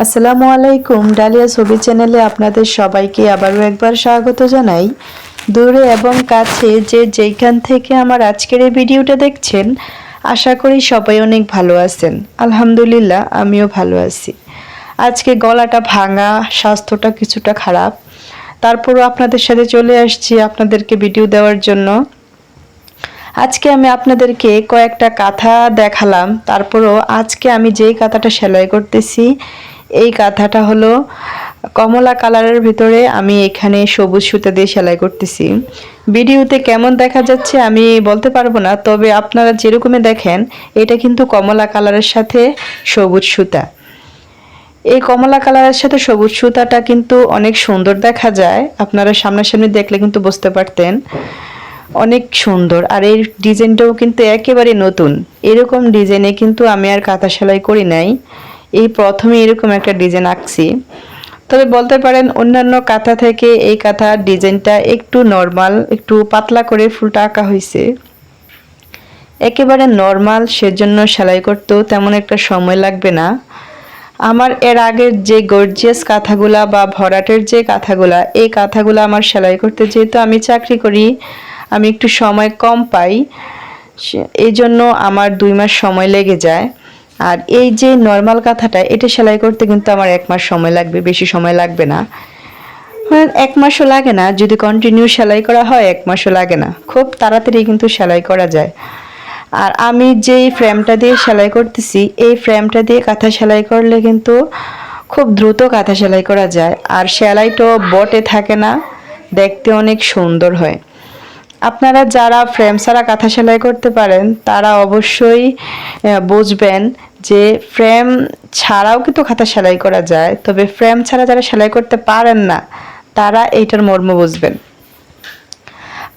আসসালামু আলাইকুম। ডালিয়া ছবি চ্যানেলে আপনাদের সবাইকে আবারও একবার স্বাগত জানাই। দূরে এবং কাছে যে যেখান থেকে আমার আজকের এই ভিডিওটা দেখছেন, আশা করি সবাই অনেক ভালো আছেন। আলহামদুলিল্লাহ, আমিও ভালো আছি। আজকে গলাটা ভাঙা, স্বাস্থ্যটা কিছুটা খারাপ, তারপরও আপনাদের সাথে চলে আসছি আপনাদেরকে ভিডিও দেওয়ার জন্য। আজকে আমি আপনাদেরকে কয়েকটা কাঁথা দেখালাম, তারপরও আজকে আমি যেই কাঁথাটা সেলাই করতেছি এই কাঁথাটা হলো কমলা কালারের ভিতরে আমি এখানে সবুজ সুতা দিয়ে সেলাই করতেছি। ভিডিওতে কেমন দেখা যাচ্ছে আমি বলতে পারবো না, তবে আপনারা যেরকমই দেখেন এটা কিন্তু কমলা কালারের সাথে সবুজ সুতা। এই কমলা কালারের সাথে সবুজ সুতাটা কিন্তু অনেক সুন্দর দেখা যায়, আপনারা সামনাসামনি দেখলে কিন্তু বুঝতে পারতেন। অনেক সুন্দর, আর এই ডিজাইনটাও কিন্তু একেবারে নতুন। এরকম ডিজাইনে কিন্তু আমি আর কাঁথা সেলাই করি নাই, এই প্রথমে এরকম একটা ডিজাইন আঁকছি। তবে বলতে পারেন অন্যান্য কাঁথা থেকে এই কাঁথার ডিজাইনটা একটু নর্মাল, একটু পাতলা করে ফুলটা আঁকা হয়েছে। একেবারে নর্মাল, সেজন্য সেলাই করতেও তেমন একটা সময় লাগবে না। আমার এর আগের যে গর্জিয়াস কাঁথাগুলা বা ভরাটের যে কাঁথাগুলা, এই কাঁথাগুলা আমার সেলাই করতে যেহেতু আমি চাকরি করি, আমি একটু সময় কম পাই, এই জন্য আমার 2 মাস সময় লেগে যায়। আর এই যে নর্মাল কাঁথাটা, এটা সেলাই করতে কিন্তু আমার 1 মাস সময় লাগবে, বেশি সময় লাগবে না। 1 মাসও লাগে না, যদি কন্টিনিউ সেলাই করা হয় 1 মাসও লাগে না, খুব তাড়াতাড়ি কিন্তু সেলাই করা যায়। আর আমি যেই ফ্রেমটা দিয়ে সেলাই করতেছি, এই ফ্রেমটা দিয়ে কাঁথা সেলাই করলে কিন্তু খুব দ্রুত কাঁথা সেলাই করা যায়, আর সেলাইটাও বটে থাকে না, দেখতে অনেক সুন্দর হয়। আপনারা যারা ফ্রেম ছাড়া কাঁথা সেলাই করতে পারেন তারা অবশ্যই বুঝবেন যে ফ্রেম ছাড়াও কিন্তু কাঁথা সেলাই করা যায়, তবে ফ্রেম ছাড়া যারা সেলাই করতে পারেন না তারা এইটার মর্ম বুঝবেন।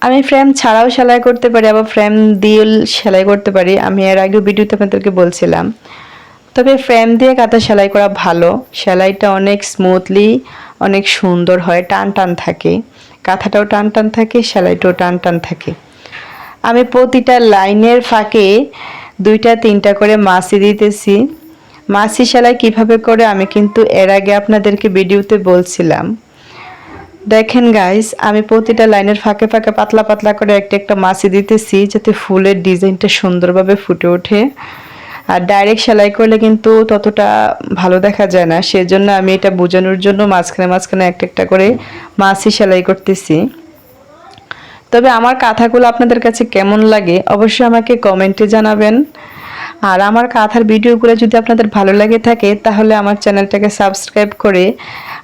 আমি ফ্রেম ছাড়াও সেলাই করতে পারি, আবার ফ্রেম দিয়ে সেলাই করতে পারি, আমি এর আগেও ভিডিওতে আপনাদেরকে বলছিলাম। তবে ফ্রেম দিয়ে কাঁথা সেলাই করা ভালো, সেলাইটা অনেক স্মুথলি, অনেক সুন্দর হয়, টান টান থাকে, কাঁথাটাও টান টান থাকে, সেলাইটাও টান টান থাকে। আমি প্রতিটা লাইনের ফাঁকে 2-3টা করে মাছি দিতেছি। মাছি সেলাই কিভাবে করে আমি কিন্তু এর আগে আপনাদেরকে ভিডিওতে বলছিলাম। দেখেন গাইস, আমি প্রতিটা লাইনের ফাঁকে ফাঁকে পাতলা পাতলা করে একটা একটা মাছি দিতেছি, যাতে ফুলের ডিজাইনটা সুন্দরভাবে ফুটে ওঠে। আর ডাইরেক্ট সেলাই করলে কিন্তু ততটা ভালো দেখা যায় না, সেজন্য আমি এটা বোঝানোর জন্য মাঝখানে মাঝখানে একটা একটা করে মাছি সেলাই করতেছি। তবে আমার কাঁথাগুলো আপনাদের কাছে কেমন লাগে অবশ্যই আমাকে কমেন্টে জানাবেন। আর আমার কাঁথার ভিডিওগুলো যদি আপনাদের ভালো লাগে থাকে তাহলে আমার চ্যানেলটাকে সাবস্ক্রাইব করে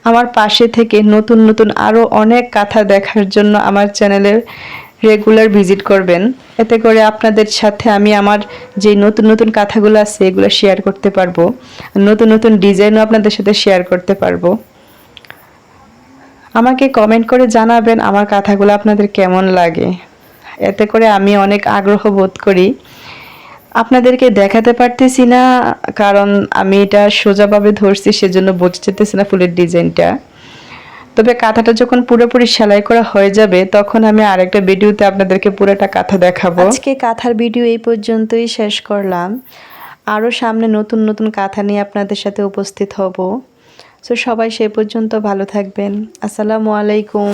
আমার পাশে থেকে নতুন নতুন আরও অনেক কাঁথা দেখার জন্য আমার চ্যানেলে রেগুলার ভিজিট করবেন। এতে করে আপনাদের সাথে আমি আমার যে নতুন নতুন কাঁথাগুলো আছে এগুলো শেয়ার করতে পারবো, নতুন নতুন ডিজাইনও আপনাদের সাথে শেয়ার করতে পারবো। আমাকে কমেন্ট করে জানাবেন আমার কাঁথাগুলো আপনাদের কেমন লাগে, এতে করে আমি অনেক আগ্রহ বোধ করি। আপনাদেরকে দেখাতে পারতেছি না কারণ আমি এটা সোজাভাবে ধরছি, সেজন্য বোঝা যেতেছে না ফুলের ডিজাইনটা। তবে কাঁথাটা যখন পুরোপুরি সেলাই করা হয়ে যাবে তখন আমি আরেকটা ভিডিওতে আপনাদেরকে পুরোটা কাঁথা দেখাবো। আজকে কাঁথার ভিডিও এই পর্যন্তই শেষ করলাম, আরও সামনে নতুন নতুন কাঁথা নিয়ে আপনাদের সাথে উপস্থিত হব। সো সবাই সে পর্যন্ত ভালো থাকবেন। আসসালামু আলাইকুম।